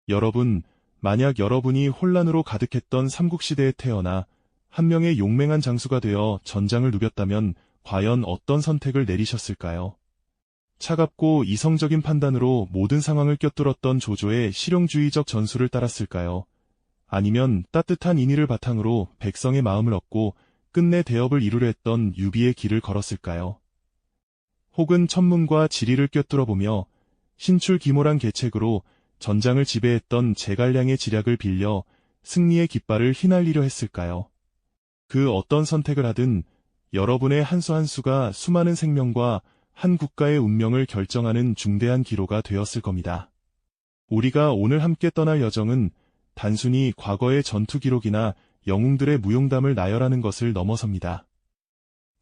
여러분, 만약 여러분이 혼란으로 가득했던 삼국시대에 태어나 한 명의 용맹한 장수가 되어 전장을 누볐다면 과연 어떤 선택을 내리셨을까요? 차갑고 이성적인 판단으로 모든 상황을 꿰뚫었던 조조의 실용주의적 전술을 따랐을까요? 아니면 따뜻한 인의를 바탕으로 백성의 마음을 얻고 끝내 대업을 이루려 했던 유비의 길을 걸었을까요? 혹은 천문과 지리를 꿰뚫어보며 신출기몰한 계책으로 전장을 지배했던 제갈량의 지략을 빌려 승리의 깃발을 휘날리려 했을까요? 그 어떤 선택을 하든 여러분의 한 수 한 수가 수많은 생명과 한 국가의 운명을 결정하는 중대한 기로가 되었을 겁니다. 우리가 오늘 함께 떠날 여정은 단순히 과거의 전투 기록이나 영웅들의 무용담을 나열하는 것을 넘어섭니다.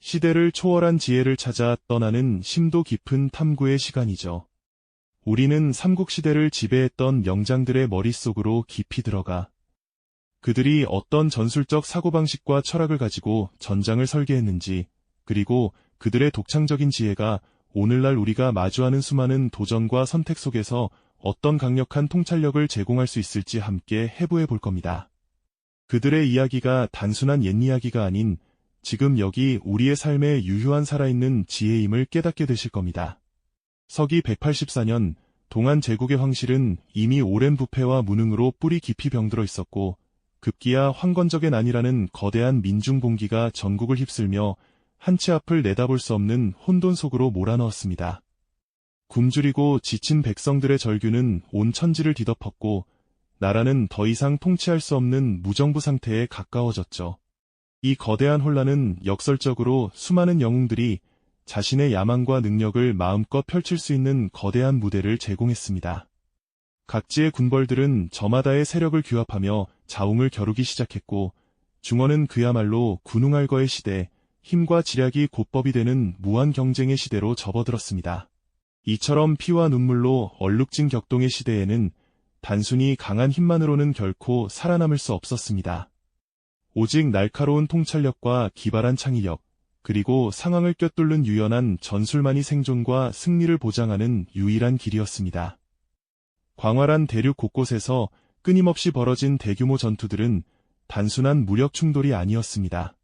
시대를 초월한 지혜를 찾아 떠나는 심도 깊은 탐구의 시간이죠. 우리는 삼국시대를 지배했던 명장들의 머릿속으로 깊이 들어가 그들이 어떤 전술적 사고방식과 철학을 가지고 전장을 설계했는지, 그리고 그들의 독창적인 지혜가 오늘날 우리가 마주하는 수많은 도전과 선택 속에서 어떤 강력한 통찰력을 제공할 수 있을지 함께 해부해 볼 겁니다. 그들의 이야기가 단순한 옛 이야기가 아닌 지금 여기 우리의 삶에 유효한 살아있는 지혜임을 깨닫게 되실 겁니다. 서기 184년 동안 제국의 황실은 이미 오랜 부패와 무능으로 뿌리 깊이 병들어 있었고 급기야 황건적의 난이라는 거대한 민중봉기가 전국을 휩쓸며 한 치 앞을 내다볼 수 없는 혼돈 속으로 몰아넣었습니다. 굶주리고 지친 백성들의 절규는 온 천지를 뒤덮었고 나라는 더 이상 통치할 수 없는 무정부 상태에 가까워졌죠. 이 거대한 혼란은 역설적으로 수많은 영웅들이 자신의 야망과 능력을 마음껏 펼칠 수 있는 거대한 무대를 제공했습니다. 각지의 군벌들은 저마다의 세력을 규합하며 자웅을 겨루기 시작했고 중원은 그야말로 군웅할거의 시대, 힘과 지략이 곧법이 되는 무한 경쟁의 시대로 접어들었습니다. 이처럼 피와 눈물로 얼룩진 격동의 시대에는 단순히 강한 힘만으로는 결코 살아남을 수 없었습니다. 오직 날카로운 통찰력과 기발한 창의력, 그리고 상황을 꿰뚫는 유연한 전술만이 생존과 승리를 보장하는 유일한 길이었습니다. 광활한 대륙 곳곳에서 끊임없이 벌어진 대규모 전투들은 단순한 무력 충돌이 아니었습니다.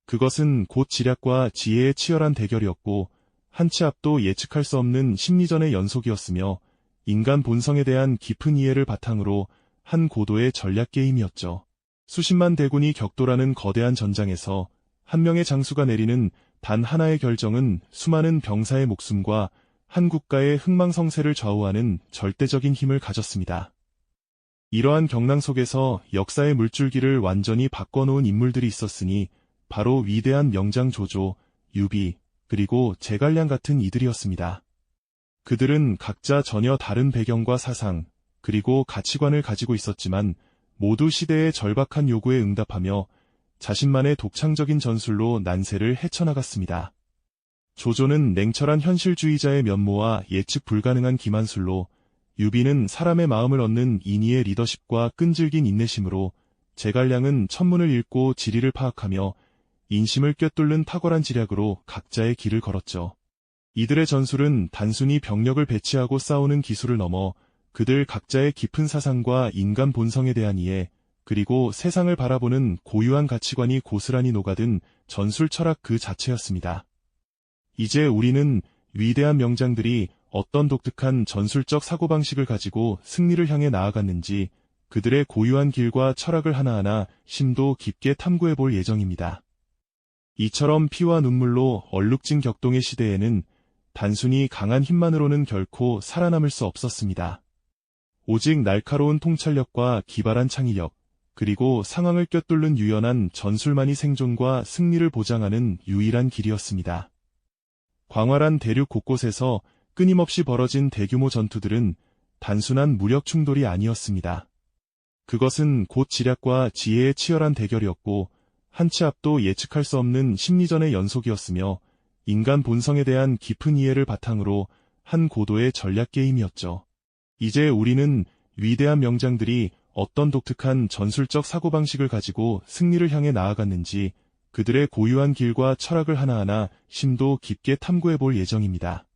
그것은 곧 지략과 지혜의 치열한 대결이었고 한 치 앞도 예측할 수 없는 심리전의 연속이었으며 인간 본성에 대한 깊은 이해를 바탕으로 한 고도의 전략 게임이었죠. 수십만 대군이 격돌하는 거대한 전장에서 한 명의 장수가 내리는 단 하나의 결정은 수많은 병사의 목숨과 한 국가의 흥망성쇠를 좌우하는 절대적인 힘을 가졌습니다. 이러한 경랑 속에서 역사의 물줄기를 완전히 바꿔놓은 인물들이 있었으니 바로 위대한 명장 조조, 유비, 그리고 제갈량 같은 이들이었습니다. 그들은 각자 전혀 다른 배경과 사상, 그리고 가치관을 가지고 있었지만 모두 시대의 절박한 요구에 응답하며 자신만의 독창적인 전술로 난세를 헤쳐나갔습니다. 조조는 냉철한 현실주의자의 면모와 예측 불가능한 기만술로, 유비는 사람의 마음을 얻는 인의의 리더십과 끈질긴 인내심으로, 제갈량은 천문을 읽고 지리를 파악하며 인심을 꿰뚫는 탁월한 지략으로 각자의 길을 걸었죠. 이들의 전술은 단순히 병력을 배치하고 싸우는 기술을 넘어 그들 각자의 깊은 사상과 인간 본성에 대한 이해, 그리고 세상을 바라보는 고유한 가치관이 고스란히 녹아든 전술 철학 그 자체였습니다. 이제 우리는 위대한 명장들이 어떤 독특한 전술적 사고방식을 가지고 승리를 향해 나아갔는지 그들의 고유한 길과 철학을 하나하나 심도 깊게 탐구해 볼 예정입니다. 이처럼 피와 눈물로 얼룩진 격동의 시대에는 단순히 강한 힘만으로는 결코 살아남을 수 없었습니다. 오직 날카로운 통찰력과 기발한 창의력, 그리고 상황을 꿰뚫는 유연한 전술만이 생존과 승리를 보장하는 유일한 길이었습니다. 광활한 대륙 곳곳에서 끊임없이 벌어진 대규모 전투들은 단순한 무력 충돌이 아니었습니다. 그것은 곧 지략과 지혜의 치열한 대결이었고 한 치 앞도 예측할 수 없는 심리전의 연속이었으며 인간 본성에 대한 깊은 이해를 바탕으로 한 고도의 전략 게임이었죠. 이제 우리는 위대한 명장들이 어떤 독특한 전술적 사고방식을 가지고 승리를 향해 나아갔는지 그들의 고유한 길과 철학을 하나하나 심도 깊게 탐구해 볼 예정입니다.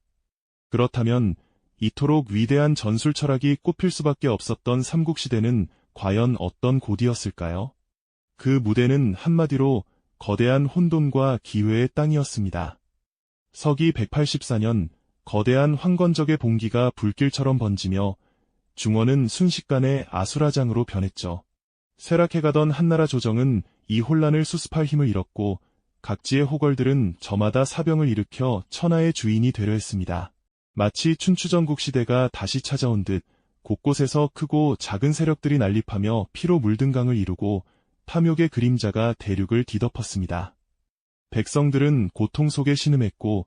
그렇다면 이토록 위대한 전술 철학이 꼽힐 수밖에 없었던 삼국시대는 과연 어떤 고디였을까요? 그 무대는 한마디로 거대한 혼돈과 기회의 땅이었습니다. 서기 184년 거대한 황건적의 봉기가 불길처럼 번지며 중원은 순식간에 아수라장으로 변했죠. 쇠락해가던 한나라 조정은 이 혼란을 수습할 힘을 잃었고 각지의 호걸들은 저마다 사병을 일으켜 천하의 주인이 되려 했습니다. 마치 춘추전국 시대가 다시 찾아온 듯 곳곳에서 크고 작은 세력들이 난립하며 피로 물든 강을 이루고 탐욕의 그림자가 대륙을 뒤덮었습니다. 백성들은 고통 속에 신음했고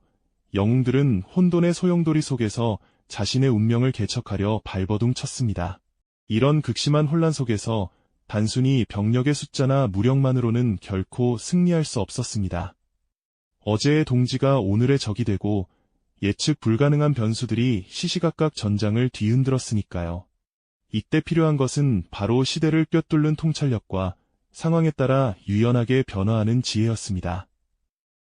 영웅들은 혼돈의 소용돌이 속에서 자신의 운명을 개척하려 발버둥 쳤습니다. 이런 극심한 혼란 속에서 단순히 병력의 숫자나 무력만으로는 결코 승리할 수 없었습니다. 어제의 동지가 오늘의 적이 되고 예측 불가능한 변수들이 시시각각 전장을 뒤흔들었으니까요. 이때 필요한 것은 바로 시대를 꿰뚫는 통찰력과 상황에 따라 유연하게 변화하는 지혜였습니다.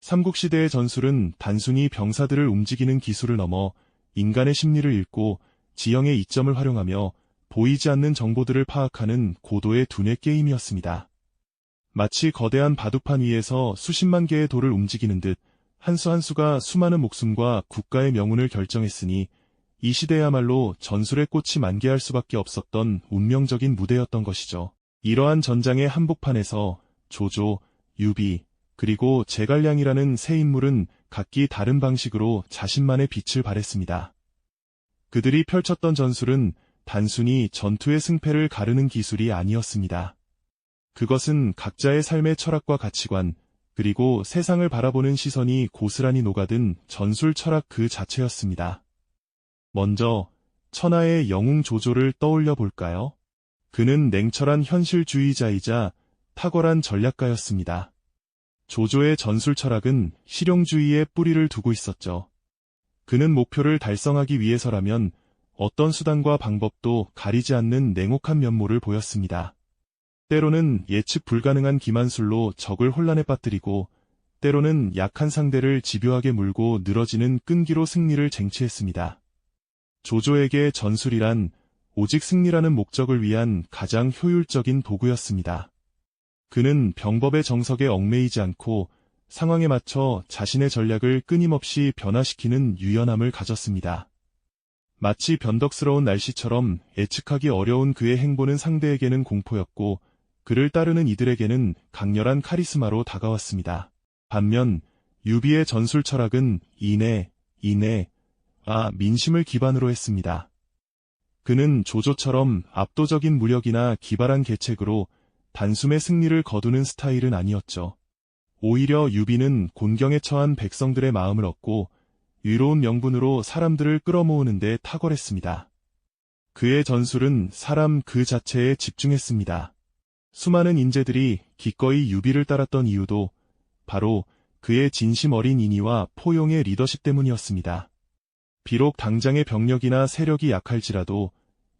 삼국시대의 전술은 단순히 병사들을 움직이는 기술을 넘어 인간의 심리를 읽고 지형의 이점을 활용하며 보이지 않는 정보들을 파악하는 고도의 두뇌 게임이었습니다. 마치 거대한 바둑판 위에서 수십만 개의 돌을 움직이는 듯 한 수 한 수가 수많은 목숨과 국가의 명운을 결정했으니 이 시대야말로 전술의 꽃이 만개할 수밖에 없었던 운명적인 무대였던 것이죠. 이러한 전장의 한복판에서 조조, 유비, 그리고 제갈량이라는 세 인물은 각기 다른 방식으로 자신만의 빛을 발했습니다. 그들이 펼쳤던 전술은 단순히 전투의 승패를 가르는 기술이 아니었습니다. 그것은 각자의 삶의 철학과 가치관, 그리고 세상을 바라보는 시선이 고스란히 녹아든 전술 철학 그 자체였습니다. 먼저 천하의 영웅 조조를 떠올려 볼까요? 그는 냉철한 현실주의자이자 탁월한 전략가였습니다. 조조의 전술 철학은 실용주의에 뿌리를 두고 있었죠. 그는 목표를 달성하기 위해서라면 어떤 수단과 방법도 가리지 않는 냉혹한 면모를 보였습니다. 때로는 예측 불가능한 기만술로 적을 혼란에 빠뜨리고 때로는 약한 상대를 집요하게 물고 늘어지는 끈기로 승리를 쟁취했습니다. 조조에게 전술이란 오직 승리라는 목적을 위한 가장 효율적인 도구였습니다. 그는 병법의 정석에 얽매이지 않고 상황에 맞춰 자신의 전략을 끊임없이 변화시키는 유연함을 가졌습니다. 마치 변덕스러운 날씨처럼 예측하기 어려운 그의 행보는 상대에게는 공포였고 그를 따르는 이들에게는 강렬한 카리스마로 다가왔습니다. 반면 유비의 전술 철학은 민심을 기반으로 했습니다. 그는 조조처럼 압도적인 무력이나 기발한 계책으로 단숨에 승리를 거두는 스타일은 아니었죠. 오히려 유비는 곤경에 처한 백성들의 마음을 얻고 위로운 명분으로 사람들을 끌어모으는 데 탁월했습니다. 그의 전술은 사람 그 자체에 집중했습니다. 수많은 인재들이 기꺼이 유비를 따랐던 이유도 바로 그의 진심 어린 인의와 포용의 리더십 때문이었습니다. 비록 당장의 병력이나 세력이 약할지라도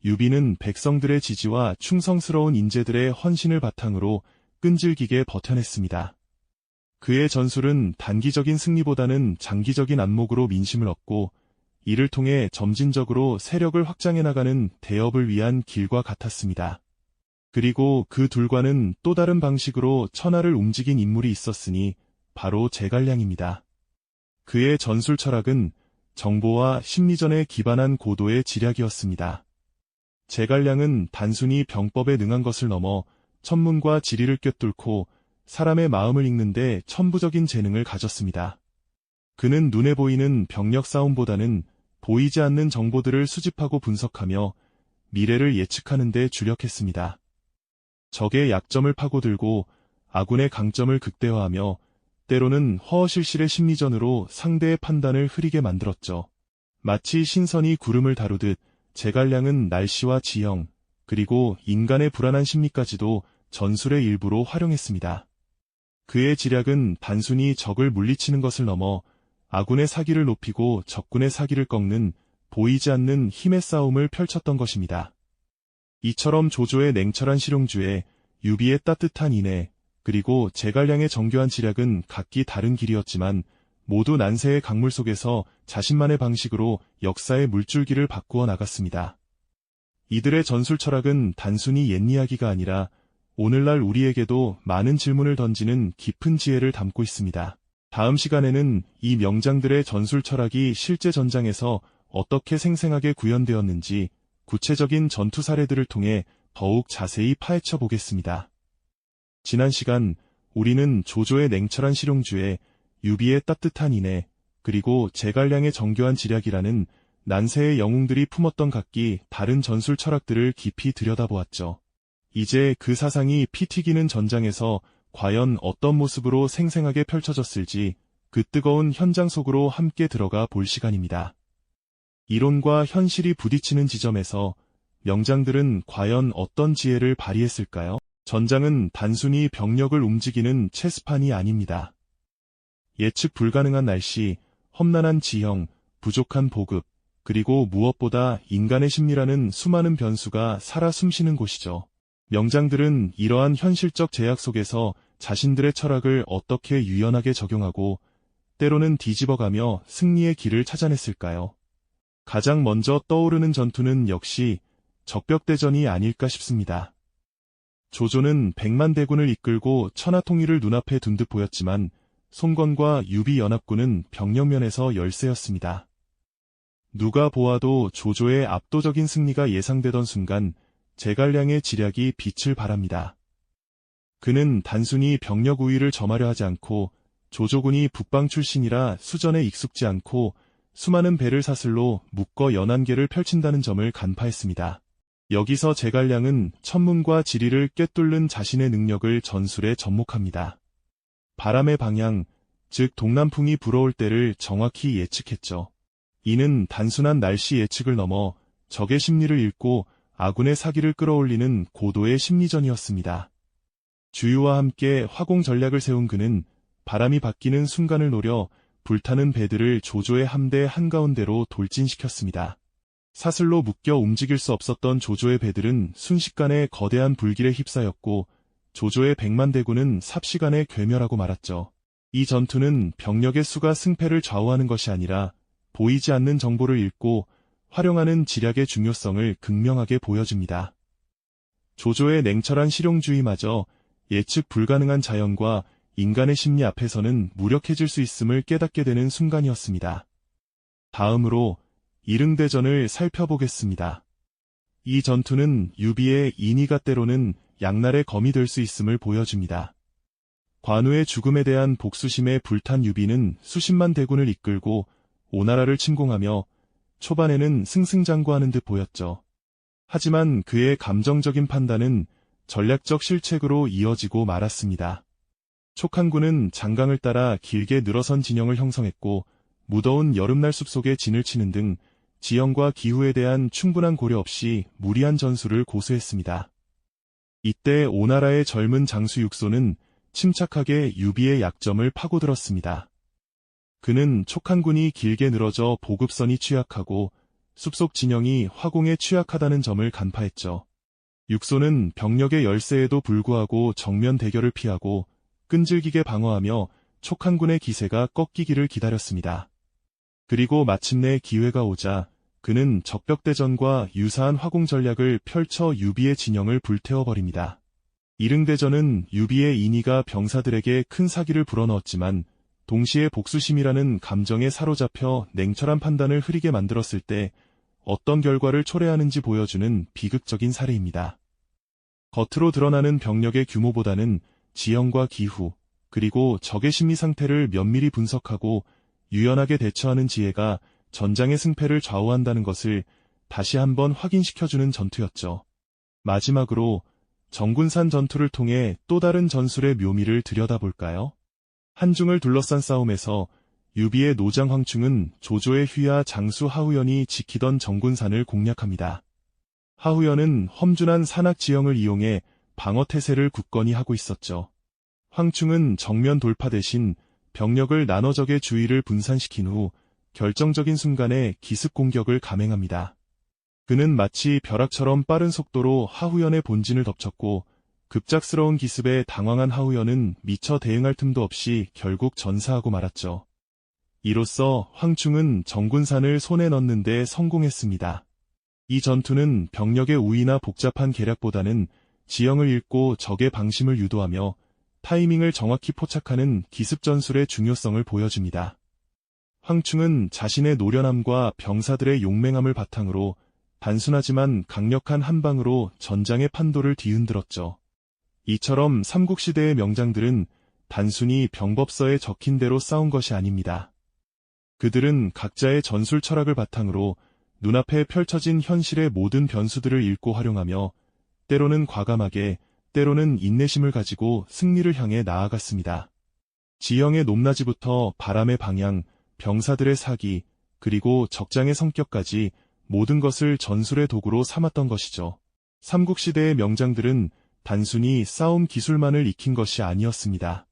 유비는 백성들의 지지와 충성스러운 인재들의 헌신을 바탕으로 끈질기게 버텨냈습니다. 그의 전술은 단기적인 승리보다는 장기적인 안목으로 민심을 얻고 이를 통해 점진적으로 세력을 확장해 나가는 대업을 위한 길과 같았습니다. 그리고 그 둘과는 또 다른 방식으로 천하를 움직인 인물이 있었으니 바로 제갈량입니다. 그의 전술 철학은 정보와 심리전에 기반한 고도의 지략이었습니다. 제갈량은 단순히 병법에 능한 것을 넘어 천문과 지리를 꿰뚫고 사람의 마음을 읽는데 천부적인 재능을 가졌습니다. 그는 눈에 보이는 병력 싸움보다는 보이지 않는 정보들을 수집하고 분석하며 미래를 예측하는 데 주력했습니다. 적의 약점을 파고들고 아군의 강점을 극대화하며 때로는 허허실실의 심리전으로 상대의 판단을 흐리게 만들었죠. 마치 신선이 구름을 다루듯 제갈량은 날씨와 지형, 그리고 인간의 불안한 심리까지도 전술의 일부로 활용했습니다. 그의 지략은 단순히 적을 물리치는 것을 넘어 아군의 사기를 높이고 적군의 사기를 꺾는 보이지 않는 힘의 싸움을 펼쳤던 것입니다. 이처럼 조조의 냉철한 실용주의, 유비의 따뜻한 인애, 그리고 제갈량의 정교한 지략은 각기 다른 길이었지만 모두 난세의 강물 속에서 자신만의 방식으로 역사의 물줄기를 바꾸어 나갔습니다. 이들의 전술 철학은 단순히 옛 이야기가 아니라 오늘날 우리에게도 많은 질문을 던지는 깊은 지혜를 담고 있습니다. 다음 시간에는 이 명장들의 전술 철학이 실제 전장에서 어떻게 생생하게 구현되었는지 구체적인 전투 사례들을 통해 더욱 자세히 파헤쳐 보겠습니다. 지난 시간 우리는 조조의 냉철한 실용주의, 유비의 따뜻한 인애, 그리고 제갈량의 정교한 지략이라는 난세의 영웅들이 품었던 각기 다른 전술 철학들을 깊이 들여다보았죠. 이제 그 사상이 피 튀기는 전장에서 과연 어떤 모습으로 생생하게 펼쳐졌을지 그 뜨거운 현장 속으로 함께 들어가 볼 시간입니다. 이론과 현실이 부딪히는 지점에서 명장들은 과연 어떤 지혜를 발휘했을까요? 전장은 단순히 병력을 움직이는 체스판이 아닙니다. 예측 불가능한 날씨, 험난한 지형, 부족한 보급, 그리고 무엇보다 인간의 심리라는 수많은 변수가 살아 숨쉬는 곳이죠. 명장들은 이러한 현실적 제약 속에서 자신들의 철학을 어떻게 유연하게 적용하고 때로는 뒤집어가며 승리의 길을 찾아냈을까요? 가장 먼저 떠오르는 전투는 역시 적벽대전이 아닐까 싶습니다. 조조는 100만 대군을 이끌고 천하통일을 눈앞에 둔 듯 보였지만 송건과 유비 연합군은 병력면에서 열세였습니다. 누가 보아도 조조의 압도적인 승리가 예상되던 순간 제갈량의 지략이 빛을 발합니다. 그는 단순히 병력 우위를 점하려 하지 않고 조조군이 북방 출신이라 수전에 익숙지 않고 수많은 배를 사슬로 묶어 연안계를 펼친다는 점을 간파했습니다. 여기서 제갈량은 천문과 지리를 꿰뚫는 자신의 능력을 전술에 접목합니다. 바람의 방향, 즉 동남풍이 불어올 때를 정확히 예측했죠. 이는 단순한 날씨 예측을 넘어 적의 심리를 읽고 아군의 사기를 끌어올리는 고도의 심리전이었습니다. 주유와 함께 화공 전략을 세운 그는 바람이 바뀌는 순간을 노려 불타는 배들을 조조의 함대 한가운데로 돌진시켰습니다. 사슬로 묶여 움직일 수 없었던 조조의 배들은 순식간에 거대한 불길에 휩싸였고 조조의 100만 대군은 삽시간에 괴멸하고 말았죠. 이 전투는 병력의 수가 승패를 좌우하는 것이 아니라 보이지 않는 정보를 읽고 활용하는 지략의 중요성을 극명하게 보여줍니다. 조조의 냉철한 실용주의마저 예측 불가능한 자연과 인간의 심리 앞에서는 무력해질 수 있음을 깨닫게 되는 순간이었습니다. 다음으로 이릉대전을 살펴보겠습니다. 이 전투는 유비의 인의가 때로는 양날의 검이 될 수 있음을 보여줍니다. 관우의 죽음에 대한 복수심에 불탄 유비는 수십만 대군을 이끌고 오나라를 침공하며 초반에는 승승장구하는 듯 보였죠. 하지만 그의 감정적인 판단은 전략적 실책으로 이어지고 말았습니다. 촉한군은 장강을 따라 길게 늘어선 진영을 형성했고 무더운 여름날 숲속에 진을 치는 등 지형과 기후에 대한 충분한 고려 없이 무리한 전술을 고수했습니다. 이때 오나라의 젊은 장수 육소는 침착하게 유비의 약점을 파고들었습니다. 그는 촉한군이 길게 늘어져 보급선이 취약하고 숲속 진영이 화공에 취약하다는 점을 간파했죠. 육소는 병력의 열세에도 불구하고 정면 대결을 피하고 끈질기게 방어하며 촉한군의 기세가 꺾이기를 기다렸습니다. 그리고 마침내 기회가 오자 그는 적벽대전과 유사한 화공 전략을 펼쳐 유비의 진영을 불태워버립니다. 이릉대전은 유비의 인의가 병사들에게 큰 사기를 불어넣었지만 동시에 복수심이라는 감정에 사로잡혀 냉철한 판단을 흐리게 만들었을 때 어떤 결과를 초래하는지 보여주는 비극적인 사례입니다. 겉으로 드러나는 병력의 규모보다는 지형과 기후, 그리고 적의 심리 상태를 면밀히 분석하고 유연하게 대처하는 지혜가 전장의 승패를 좌우한다는 것을 다시 한번 확인시켜주는 전투였죠. 마지막으로 정군산 전투를 통해 또 다른 전술의 묘미를 들여다볼까요? 한중을 둘러싼 싸움에서 유비의 노장 황충은 조조의 휘하 장수 하후연이 지키던 정군산을 공략합니다. 하후연은 험준한 산악 지형을 이용해 방어 태세를 굳건히 하고 있었죠. 황충은 정면 돌파 대신 병력을 나눠 적의 주의를 분산시킨 후 결정적인 순간에 기습 공격을 감행합니다. 그는 마치 벼락처럼 빠른 속도로 하후연의 본진을 덮쳤고 급작스러운 기습에 당황한 하후연은 미처 대응할 틈도 없이 결국 전사하고 말았죠. 이로써 황충은 정군산을 손에 넣는 데 성공했습니다. 이 전투는 병력의 우위나 복잡한 계략보다는 지형을 읽고 적의 방심을 유도하며 타이밍을 정확히 포착하는 기습 전술의 중요성을 보여줍니다. 황충은 자신의 노련함과 병사들의 용맹함을 바탕으로 단순하지만 강력한 한 방으로 전장의 판도를 뒤흔들었죠. 이처럼 삼국시대의 명장들은 단순히 병법서에 적힌 대로 싸운 것이 아닙니다. 그들은 각자의 전술 철학을 바탕으로 눈앞에 펼쳐진 현실의 모든 변수들을 읽고 활용하며 때로는 과감하게, 때로는 인내심을 가지고 승리를 향해 나아갔습니다. 지형의 높낮이부터 바람의 방향, 병사들의 사기, 그리고 적장의 성격까지 모든 것을 전술의 도구로 삼았던 것이죠. 삼국시대의 명장들은 단순히 싸움 기술만을 익힌 것이 아니었습니다.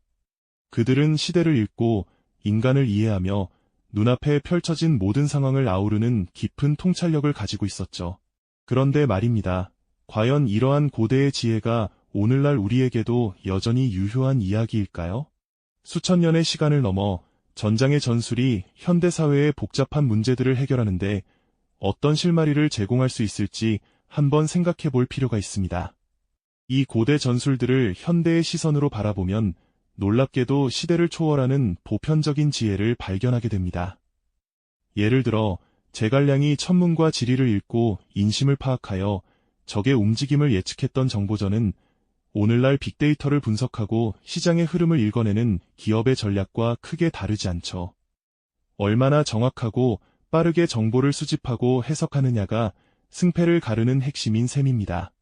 그들은 시대를 읽고 인간을 이해하며 눈앞에 펼쳐진 모든 상황을 아우르는 깊은 통찰력을 가지고 있었죠. 그런데 말입니다. 과연 이러한 고대의 지혜가 오늘날 우리에게도 여전히 유효한 이야기일까요? 수천 년의 시간을 넘어 전장의 전술이 현대사회의 복잡한 문제들을 해결하는데 어떤 실마리를 제공할 수 있을지 한번 생각해 볼 필요가 있습니다. 이 고대 전술들을 현대의 시선으로 바라보면 놀랍게도 시대를 초월하는 보편적인 지혜를 발견하게 됩니다. 예를 들어 제갈량이 천문과 지리를 읽고 인심을 파악하여 적의 움직임을 예측했던 정보전은 오늘날 빅데이터를 분석하고 시장의 흐름을 읽어내는 기업의 전략과 크게 다르지 않죠. 얼마나 정확하고 빠르게 정보를 수집하고 해석하느냐가 승패를 가르는 핵심인 셈입니다.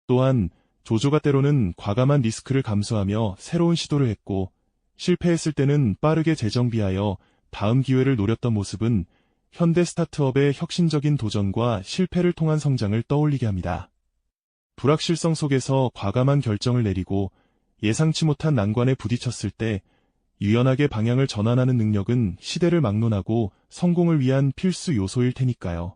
또한 조조가 때로는 과감한 리스크를 감수하며 새로운 시도를 했고 실패했을 때는 빠르게 재정비하여 다음 기회를 노렸던 모습은 현대 스타트업의 혁신적인 도전과 실패를 통한 성장을 떠올리게 합니다. 불확실성 속에서 과감한 결정을 내리고 예상치 못한 난관에 부딪혔을 때 유연하게 방향을 전환하는 능력은 시대를 막론하고 성공을 위한 필수 요소일 테니까요.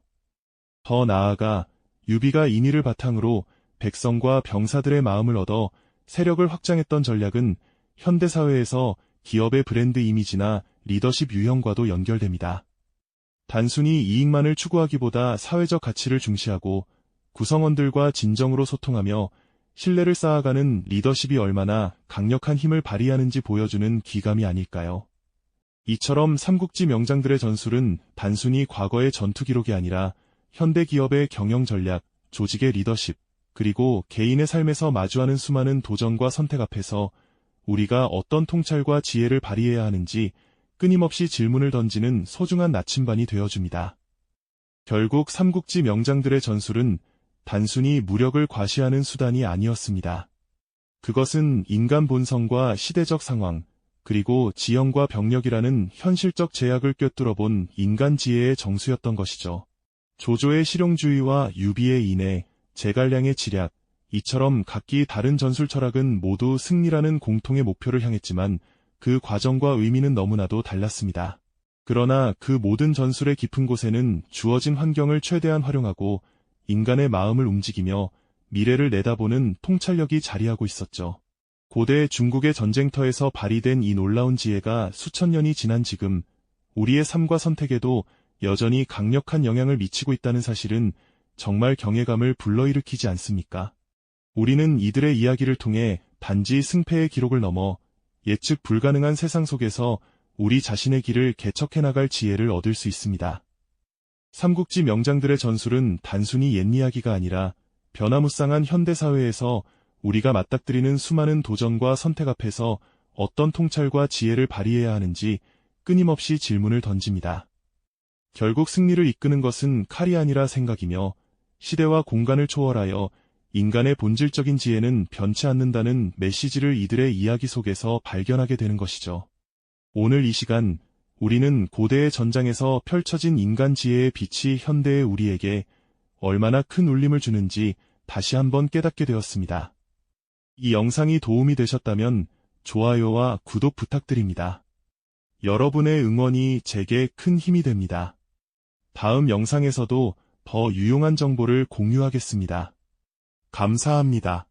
더 나아가 유비가 인의를 바탕으로 백성과 병사들의 마음을 얻어 세력을 확장했던 전략은 현대사회에서 기업의 브랜드 이미지나 리더십 유형과도 연결됩니다. 단순히 이익만을 추구하기보다 사회적 가치를 중시하고 구성원들과 진정으로 소통하며 신뢰를 쌓아가는 리더십이 얼마나 강력한 힘을 발휘하는지 보여주는 기감이 아닐까요? 이처럼 삼국지 명장들의 전술은 단순히 과거의 전투 기록이 아니라 현대 기업의 경영 전략, 조직의 리더십, 그리고 개인의 삶에서 마주하는 수많은 도전과 선택 앞에서 우리가 어떤 통찰과 지혜를 발휘해야 하는지 끊임없이 질문을 던지는 소중한 나침반이 되어줍니다. 결국 삼국지 명장들의 전술은 단순히 무력을 과시하는 수단이 아니었습니다. 그것은 인간 본성과 시대적 상황, 그리고 지형과 병력이라는 현실적 제약을 꿰뚫어 본 인간 지혜의 정수였던 것이죠. 조조의 실용주의와 유비의 인애, 제갈량의 지략, 이처럼 각기 다른 전술 철학은 모두 승리라는 공통의 목표를 향했지만 그 과정과 의미는 너무나도 달랐습니다. 그러나 그 모든 전술의 깊은 곳에는 주어진 환경을 최대한 활용하고 인간의 마음을 움직이며 미래를 내다보는 통찰력이 자리하고 있었죠. 고대 중국의 전쟁터에서 발휘된 이 놀라운 지혜가 수천 년이 지난 지금 우리의 삶과 선택에도 여전히 강력한 영향을 미치고 있다는 사실은 정말 경외감을 불러일으키지 않습니까? 우리는 이들의 이야기를 통해 단지 승패의 기록을 넘어 예측 불가능한 세상 속에서 우리 자신의 길을 개척해 나갈 지혜를 얻을 수 있습니다. 삼국지 명장들의 전술은 단순히 옛이야기가 아니라 변화무쌍한 현대사회에서 우리가 맞닥뜨리는 수많은 도전과 선택 앞에서 어떤 통찰과 지혜를 발휘해야 하는지 끊임없이 질문을 던집니다. 결국 승리를 이끄는 것은 칼이 아니라 생각이며 시대와 공간을 초월하여 인간의 본질적인 지혜는 변치 않는다는 메시지를 이들의 이야기 속에서 발견하게 되는 것이죠. 오늘 이 시간 우리는 고대의 전장에서 펼쳐진 인간 지혜의 빛이 현대의 우리에게 얼마나 큰 울림을 주는지 다시 한번 깨닫게 되었습니다. 이 영상이 도움이 되셨다면 좋아요와 구독 부탁드립니다. 여러분의 응원이 제게 큰 힘이 됩니다. 다음 영상에서도 더 유용한 정보를 공유하겠습니다. 감사합니다.